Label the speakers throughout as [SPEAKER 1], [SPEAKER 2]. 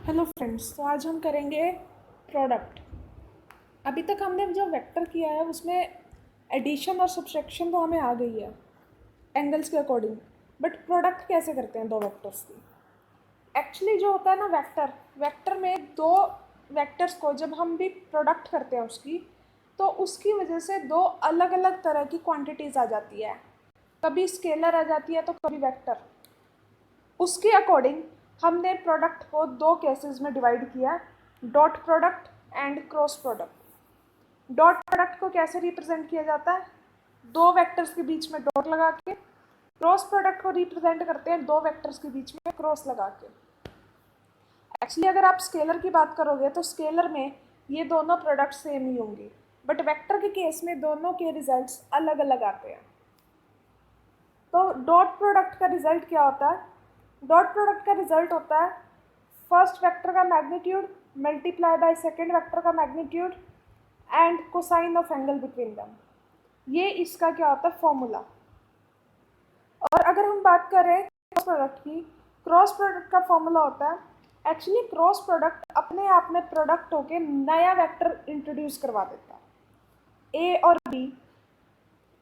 [SPEAKER 1] Hello friends, तो आज हम करेंगे प्रोडक्ट। अभी तक हमने जो वेक्टर किया है उसमें एडिशन और सब्ट्रैक्शन तो हमें आ गई है एंगल्स के अकॉर्डिंग। बट प्रोडक्ट कैसे करते हैं दो वेक्टर्स की? एक्चुअली जो होता है ना, वेक्टर में दो वेक्टर्स को जब हम भी प्रोडक्ट करते हैं उसकी, तो उसकी वजह से दो अलग अलग तरह की क्वांटिटीज़ आ जाती है। कभी स्केलर आ जाती है तो कभी वेक्टर। उसके अकॉर्डिंग हमने प्रोडक्ट को दो केसेस में डिवाइड किया, dot product and cross product. Dot product को कैसे रिप्रेजेंट किया जाता है? दो वेक्टर्स के बीच में डॉट लगा के। क्रॉस प्रोडक्ट को रिप्रेजेंट करते हैं दो वेक्टर्स के बीच में क्रॉस लगा के। एक्चुअली अगर आप स्केलर की बात करोगे तो स्केलर में ये दोनों प्रोडक्ट सेम ही होंगे, बट वेक्टर के केस में दोनों के रिजल्ट्स अलग अलग आते हैं। तो डॉट प्रोडक्ट का रिजल्ट क्या होता है? डॉट प्रोडक्ट का रिजल्ट होता है फर्स्ट वेक्टर का magnitude multiply by second vector का magnitude and cosine of angle between them. ये इसका क्या होता है? फॉर्मूला। और अगर हम बात करें क्रॉस प्रोडक्ट की, क्रॉस प्रोडक्ट का फॉर्मूला होता है, एक्चुअली क्रॉस प्रोडक्ट अपने आप में प्रोडक्ट होके नया वेक्टर इंट्रोड्यूस करवा देता है। ए और बी,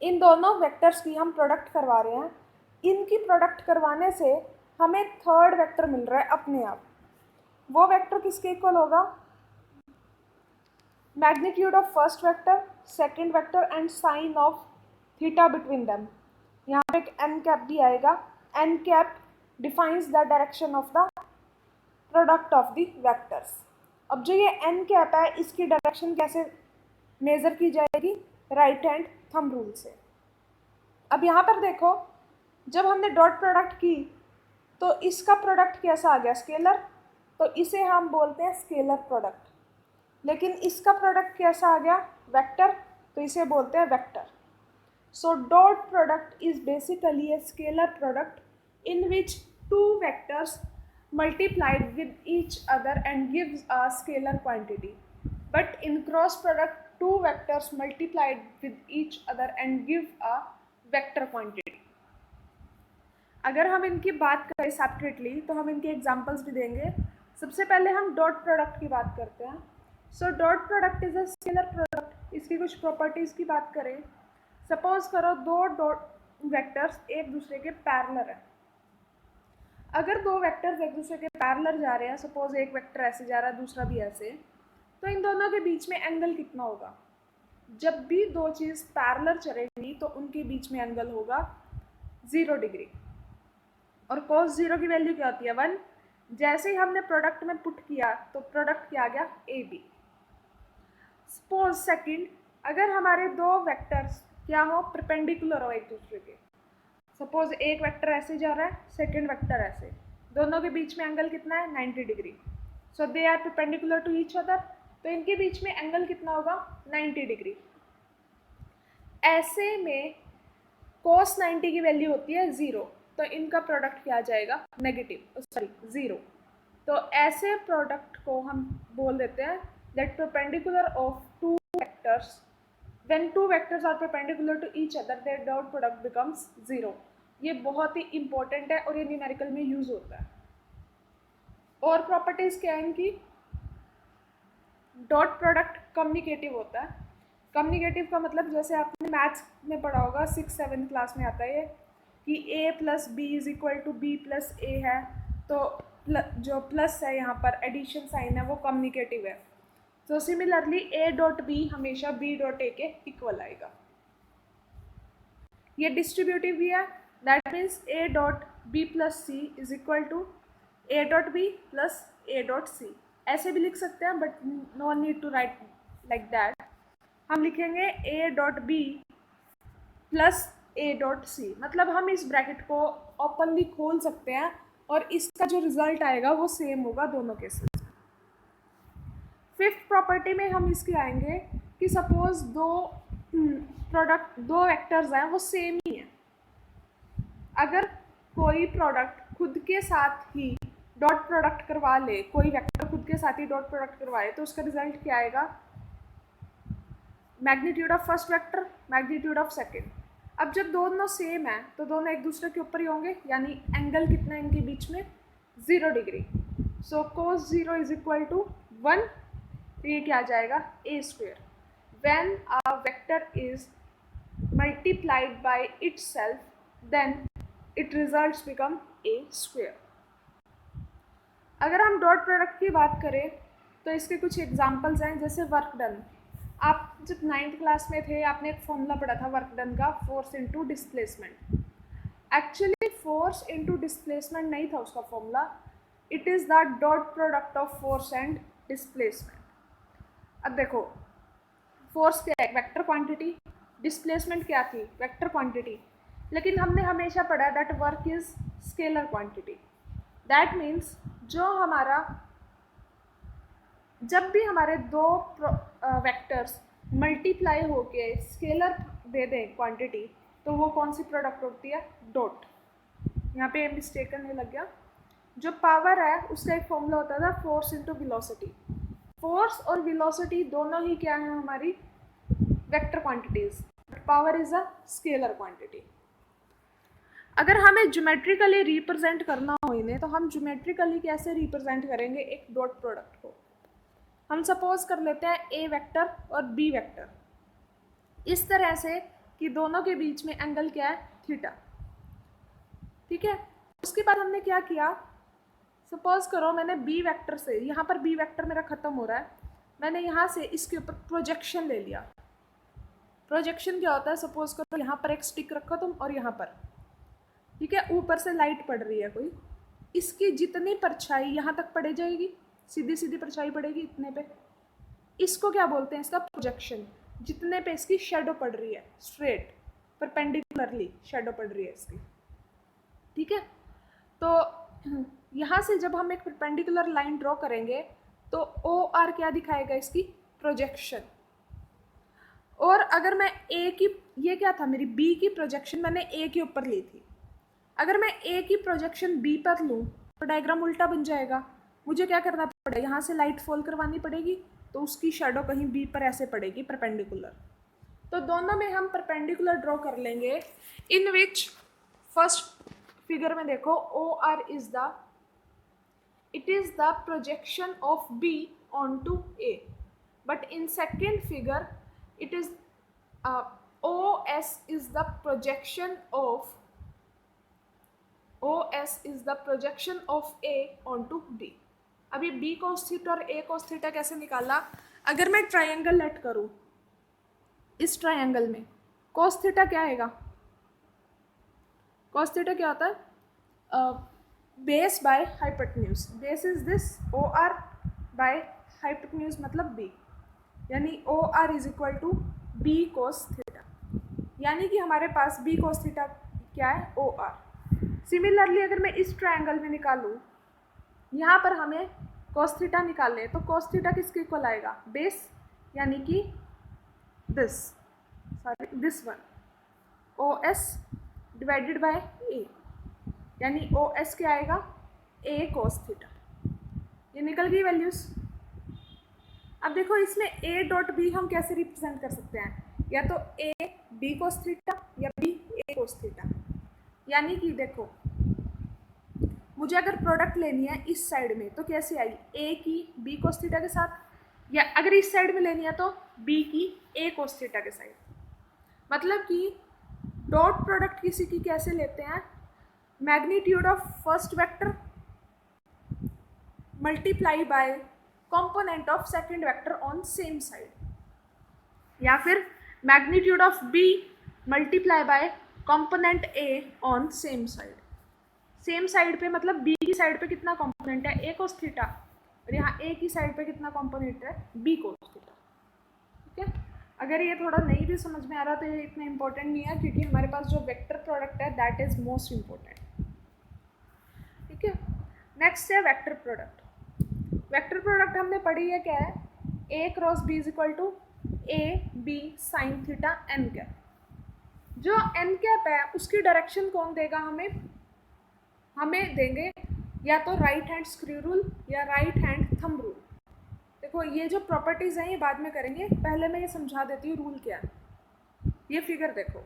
[SPEAKER 1] इन दोनों वेक्टर्स की हम प्रोडक्ट करवा रहे हैं। इनकी प्रोडक्ट करवाने से हमें थर्ड वेक्टर मिल रहा है अपने आप। वो वेक्टर किसके इक्वल होगा? Magnitude of first vector, second vector and sine of theta between them. यहाँ पे एक एन कैप भी आएगा। N cap defines the direction of the product of the vectors. अब जो ये एन कैप है, इसकी डायरेक्शन कैसे मेजर की जाएगी? राइट हैंड थंब रूल से। अब यहाँ पर देखो, जब हमने डॉट प्रोडक्ट की तो इसका प्रोडक्ट कैसा आ गया? स्केलर। तो इसे हम बोलते हैं स्केलर प्रोडक्ट। लेकिन इसका प्रोडक्ट कैसा आ गया? वेक्टर। तो इसे बोलते हैं vector. So dot product is basically a scalar product in which two vectors multiplied with each other and gives a scalar quantity. But in cross product, two vectors multiplied with each other and give a vector quantity. अगर हम इनकी बात करें separately तो हम इनके examples भी देंगे। सबसे पहले हम डॉट प्रोडक्ट की बात करते हैं। So dot product is a scalar product. इसकी कुछ प्रॉपर्टीज़ की बात करें, सपोज करो दो डॉट वेक्टर्स एक दूसरे के पैरेलल हैं। अगर दो वेक्टर्स एक दूसरे के पैरेलल जा रहे हैं, सपोज एक वेक्टर ऐसे जा रहा है दूसरा भी ऐसे, तो इन दोनों के बीच में एंगल कितना होगा? जब भी दो चीज़ पैरेलल चलेंगी तो उनके बीच में एंगल होगा 0 डिग्री। और cos 0 की वैल्यू क्या होती है? 1। जैसे ही हमने प्रोडक्ट में पुट किया तो प्रोडक्ट क्या आ गया? AB। सपोज सेकंड, अगर हमारे दो वेक्टर्स क्या हो? परपेंडिकुलर हो एक दूसरे के। सपोज एक वेक्टर ऐसे जा रहा है, सेकंड वेक्टर ऐसे, दोनों के बीच में एंगल कितना है? 90 degree. So they are perpendicular to each other, तो इनके बीच में एंगल कितना होगा? 90 डिग्री। ऐसे में cos 90 की वैल्यू होती है 0, तो इनका प्रोडक्ट क्या आ जाएगा? Negative, sorry 0। तो ऐसे प्रोडक्ट को हम बोल देते हैं that perpendicular of two vectors, when two vectors are perpendicular to each other their dot product becomes 0। ये बहुत ही इंपॉर्टेंट है और ये न्यूमेरिकल में यूज होता है। और प्रॉपर्टीज क्या है इनकी? डॉट प्रोडक्ट कम्युनिकेटिव होता है। कम्युनिकेटिव का मतलब जैसे आपने मैथ्स में पढ़ा होगा, 6-7 क्लास में आता है ये कि a plus B is equal to B plus A है, तो जो प्लस है यहाँ पर एडिशन साइन है वो कम्युनिकेटिव है। तो सिमिलरली a डॉट बी हमेशा b डॉट ए के इक्वल आएगा। ये डिस्ट्रीब्यूटिव भी है, that means a dot B plus C is equal to a dot B plus a dot C. ऐसे भी लिख सकते हैं but no need to write like that. हम लिखेंगे a dot B plus a dot C, मतलब हम इस ब्रैकेट को ओपनली खोल सकते हैं और इसका जो रिजल्ट आएगा वो सेम होगा दोनों केसेस। फिफ्थ प्रॉपर्टी में हम इसके आएंगे कि सपोज दो वेक्टर्स हैं वो सेम ही हैं। अगर कोई प्रोडक्ट खुद के साथ ही डॉट प्रोडक्ट करवा ले, कोई वेक्टर खुद के साथ ही डॉट प्रोडक्ट करवाए, तो उसका रिजल्ट क्या आएगा? Magnitude of first vector, magnitude of second. अब जब दोनों सेम है तो दोनों एक दूसरे के ऊपर ही होंगे, यानी एंगल कितना है इनके बीच में? 0 degree. So cos 0 is equal to 1, तो ये क्या आ जाएगा a square. When a vector is multiplied by itself, then its results become a square. अगर हम डॉट प्रोडक्ट की बात करें तो इसके कुछ एग्जांपल्स हैं, जैसे वर्क डन. आप जब 9th क्लास में थे आपने एक फॉर्मूला पढ़ा था वर्क डन का, force into displacement. Actually force into displacement नहीं था उसका formula, it is the dot product of force and displacement. अब देखो, फोर्स क्या है, वेक्टर क्वांटिटी. डिस्प्लेसमेंट क्या थी, वेक्टर क्वांटिटी. लेकिन हमने हमेशा पढ़ा that work is scalar quantity. That means जो हमारा, जब भी हमारे दो वेक्टर्स मल्टीप्लाई होके स्केलर दे दें क्वांटिटी, तो वो कौन सी प्रोडक्ट होती है, डॉट. यहाँ पे मिस्टेक करने लग गया. जो पावर है उसका एक फॉर्मूला होता था फोर्स इनटू वेलोसिटी. फोर्स और वेलोसिटी दोनों ही क्या है हमारी vector quantities, power is a scalar quantity. अगर हमें ज्योमेट्रिकली रिप्रेजेंट करना हो इन्हें, तो हम ज्योमेट्रिकली कैसे रिप्रेजेंट करेंगे एक डॉट प्रोडक्ट को. हम सपोज कर लेते हैं ए वेक्टर और बी वेक्टर इस तरह से कि दोनों के बीच में एंगल क्या है, थीटा. ठीक है. उसके बाद हमने क्या किया, सपोज करो मैंने बी वेक्टर से, यहाँ पर बी वेक्टर मेरा खत्म हो रहा है, मैंने यहाँ से इसके ऊपर प्रोजेक्शन ले लिया. प्रोजेक्शन क्या होता है, सपोज करो यहाँ पर एक स्टिक रखो तुम और यहाँ पर, ठीक है, ऊपर से लाइट पड़ रही है कोई, इसकी जितनी परछाई यहाँ तक पड़ जाएगी, सीधी सीधी परछाई पड़ेगी इतने पे, इसको क्या बोलते हैं, इसका प्रोजेक्शन. जितने पे इसकी शेडो पड़ रही है, स्ट्रेट परपेंडिकुलरली शेडो पड़ रही है इसकी. ठीक है. तो यहाँ से जब हम एक परपेंडिकुलर लाइन ड्रॉ करेंगे तो ओ आर क्या दिखाएगा, इसकी प्रोजेक्शन. और अगर मैं ए की, ये क्या था मेरी बी की प्रोजेक्शन मैंने ए के ऊपर ली थी, अगर मैं ए की प्रोजेक्शन बी पर लूँ तो डायग्राम उल्टा बन जाएगा. मुझे क्या करना पड़ेगा, यहाँ से लाइट फॉल करवानी पड़ेगी, तो उसकी शेडो कहीं बी पर ऐसे पड़ेगी परपेंडिकुलर. तो दोनों में हम परपेंडिकुलर ड्रॉ कर लेंगे, इन विच फर्स्ट फिगर में देखो O R is the, it is the projection of B onto A, but in second figure it is OS is the projection of A onto B. अभी B cos theta और A cos theta कैसे निकाला, अगर मैं triangle late करूँ, इस triangle में cos theta क्या आएगा, cos थीटा क्या होता है, base by hypotenuse. Base is this O R by hypotenuse मतलब बी, यानी O R is equal to B cos theta. यानी कि हमारे पास बी कोस थीटा क्या है, ओ आर. सिमिलरली अगर मैं इस ट्रायंगल में निकालूँ, यहाँ पर हमें कोस थीटा निकालने हैं, तो कोस थीटा किसके इक्वल आएगा, बेस, यानी कि this one O S divided by A, यानी ओ एस क्या आएगा, ए कोस थीटा. ये निकल गई वैल्यूज. अब देखो इसमें ए डॉट बी हम कैसे रिप्रेजेंट कर सकते हैं, या तो ए बी कोस थीटा या बी ए कोस थीटा. यानी कि देखो मुझे अगर प्रोडक्ट लेनी है इस साइड में तो कैसे आई, ए की बी कोस थीटा के साथ, या अगर इस साइड में लेनी है तो बी की ए कोस थीटा के साथ. मतलब कि डॉट प्रोडक्ट किसी की कैसे लेते हैं, magnitude of first vector multiply by component of second vector on same side, या फिर magnitude of B multiply by component A on same side. Same side पे मतलब बी की साइड पे कितना कंपोनेंट है, ए कोस थीटा, और यहाँ ए की साइड पे कितना कंपोनेंट है, बी कोस थीटा. ठीक है. अगर ये थोड़ा नहीं भी समझ में आ रहा तो ये इतना इंपॉर्टेंट नहीं है, क्योंकि हमारे पास जो वेक्टर प्रोडक्ट है दैट इज मोस्ट इम्पोर्टेंट. ठीक है. नेक्स्ट है वेक्टर प्रोडक्ट. वेक्टर प्रोडक्ट हमने पढ़ी है क्या है, A cross B is equal to A B sine theta N cap. जो एन कैप है उसकी डायरेक्शन कौन देगा हमें देंगे या तो राइट हैंड स्क्रू रूल या राइट हैंड थंब रूल. देखो ये जो प्रॉपर्टीज़ हैं ये बाद में करेंगे, पहले मैं ये समझा देती हूँ रूल क्या है. ये फिगर देखो,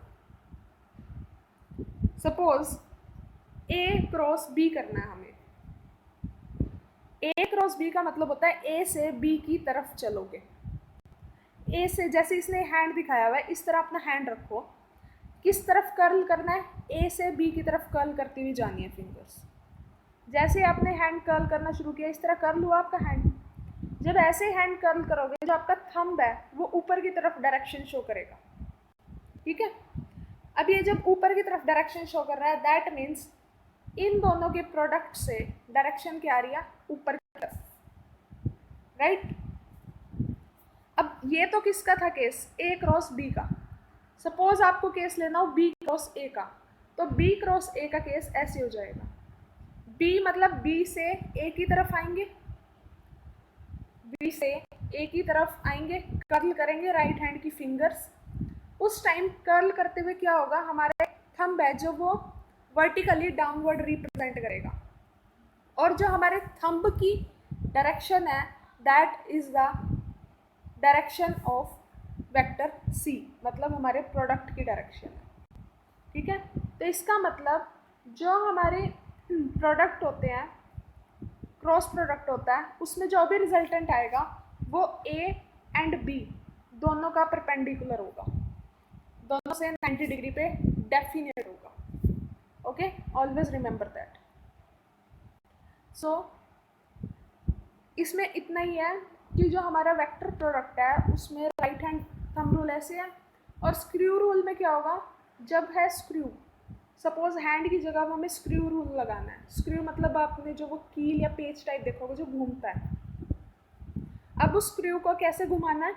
[SPEAKER 1] सपोज ए क्रॉस बी करना है हमें, ए क्रॉस बी का मतलब होता है ए से बी की तरफ चलोगे। ए से, जैसे इसने हैंड दिखाया हुआ है, इस तरह अपना हैंड रखो, किस तरफ कर्ल करना है, ए से बी की तरफ कर्ल करती हुई जानी है फिंगर्स। जैसे आपने हैंड कर्ल करना शुरू किया, इस तरह कर्ल हुआ आपका हैंड। जब ऐसे हैंड कर्ल करोगे, जो आपका थंब है वो ऊपर की तरफ डायरेक्शन शो करेगा, ठीक है। अब ये जब ऊपर की तरफ डायरेक्शन शो कर रहा है, दैट मीन्स इन दोनों के प्रोडक्ट से डायरेक्शन क्या आ रही है, ऊपर की तरफ, राइट। अब ये तो किसका था केस, ए क्रॉस बी का। सपोज आपको केस लेना हो बी क्रॉस ए का, तो बी क्रॉस ए का केस ऐसे हो जाएगा। बी मतलब बी से ए की तरफ आएंगे, बी से ए की तरफ आएंगे, कर्ल करेंगे राइट हैंड की फिंगर्स। उस टाइम कर्ल करते हुए क्या होगा, हमारे थंब है जो वो वर्टिकली डाउनवर्ड रिप्रेजेंट करेगा, और जो हमारे थंब की डायरेक्शन है that is the direction of vector C, मतलब हमारे प्रोडक्ट की डायरेक्शन है, ठीक है। तो इसका मतलब जो हमारे प्रोडक्ट होते हैं, क्रॉस प्रोडक्ट होता है, उसमें जो भी रिजल्टेंट आएगा वो ए एंड बी दोनों का परपेंडिकुलर होगा, दोनों से 90 डिग्री पे डेफिनेट होगा। Okay, always remember that. So इसमें इतना ही है कि जो हमारा वेक्टर प्रोडक्ट है उसमें राइट हैंड थंब रूल ऐसे है, और स्क्रू रूल में क्या होगा, जब है स्क्रू, सपोज हैंड की जगह हमें स्क्रू रूल लगाना है। स्क्रू मतलब आपने जो वो कील या पेच टाइप देखोगे जो घूमता है। अब उस स्क्रू को कैसे घुमाना है,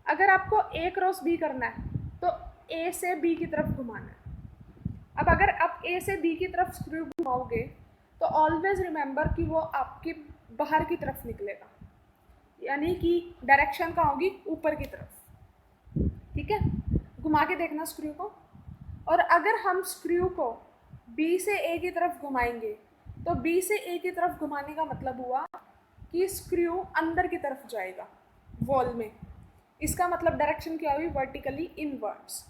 [SPEAKER 1] अगर आपको ए क्रॉस बी करना है तो ए से बी की तरफ घुमाना है। अब अगर आप ए से बी की तरफ स्क्रू घुमाओगे तो ऑलवेज रिमेंबर कि वो आपके बाहर की तरफ निकलेगा, यानी कि डायरेक्शन कहाँ होगी, ऊपर की तरफ, ठीक है। घुमा के देखना स्क्रू को, और अगर हम स्क्रू को बी से ए की तरफ घुमाएंगे तो बी से ए की तरफ घुमाने का मतलब हुआ कि स्क्रू अंदर की तरफ जाएगा वॉल में। इसका मतलब डायरेक्शन क्या हुई, वर्टिकली इनवर्ड्स।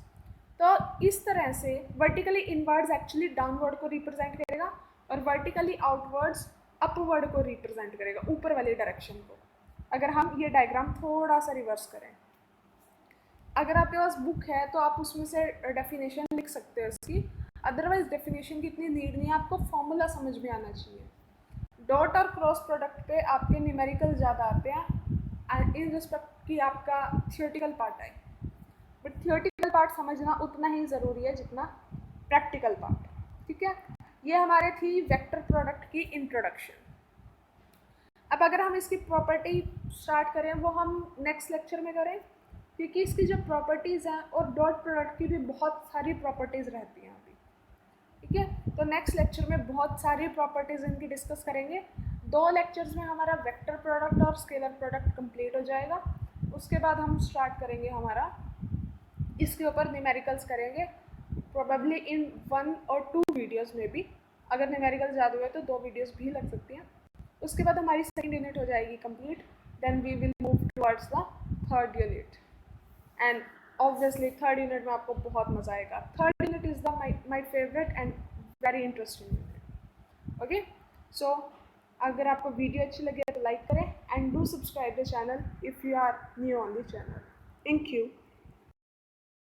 [SPEAKER 1] तो इस तरह से वर्टिकली इनवर्ड्स एक्चुअली डाउनवर्ड को रिप्रेजेंट करेगा, और वर्टिकली आउटवर्ड्स अपवर्ड को रिप्रेजेंट करेगा, ऊपर वाली डायरेक्शन को। अगर हम ये डायग्राम थोड़ा सा रिवर्स करें, अगर आपके पास बुक है तो आप उसमें से डेफिनेशन लिख सकते हो इसकी, अदरवाइज डेफिनेशन की इतनी नीड नहीं है, आपको फॉर्मूला समझ में आना चाहिए। डॉट और क्रॉस प्रोडक्ट पे आपके न्यूमेरिकल ज़्यादा आते हैं इन रिस्पेक्ट कि आपका थियोरेटिकल पार्ट है, बट थियोरेटिकल पार्ट समझना उतना ही ज़रूरी है जितना प्रैक्टिकल पार्ट, ठीक है। ये हमारे थी वेक्टर प्रोडक्ट की इंट्रोडक्शन। अब अगर हम इसकी प्रॉपर्टी स्टार्ट करें, वो हम नेक्स्ट लेक्चर में करें, क्योंकि इसकी जो प्रॉपर्टीज़ हैं और डॉट प्रोडक्ट की भी बहुत सारी प्रॉपर्टीज़ रहती हैं अभी, ठीक है। तो नेक्स्ट लेक्चर में बहुत सारी प्रॉपर्टीज़ इनकी डिस्कस करेंगे। 2 लेक्चर्स में हमारा वेक्टर प्रोडक्ट और स्केलर प्रोडक्ट कंप्लीट हो जाएगा। उसके बाद हम स्टार्ट करेंगे हमारा इसके ऊपर न्यूमेरिकल्स करेंगे, प्रोबेबली इन 1 और 2 वीडियोज़ में भी। अगर न्यूमेरिकल ज़्यादा हुए तो 2 वीडियोज़ भी लग सकती हैं। उसके बाद हमारी सेकेंड यूनिट हो जाएगी complete, then we will move towards the third unit, and obviously third unit में आपको बहुत मज़ा आएगा। Third unit is the my favourite and very interesting unit. Okay, so अगर आपको वीडियो अच्छी लगे तो लाइक करें, and do subscribe the channel if you are new on the channel. Thank you.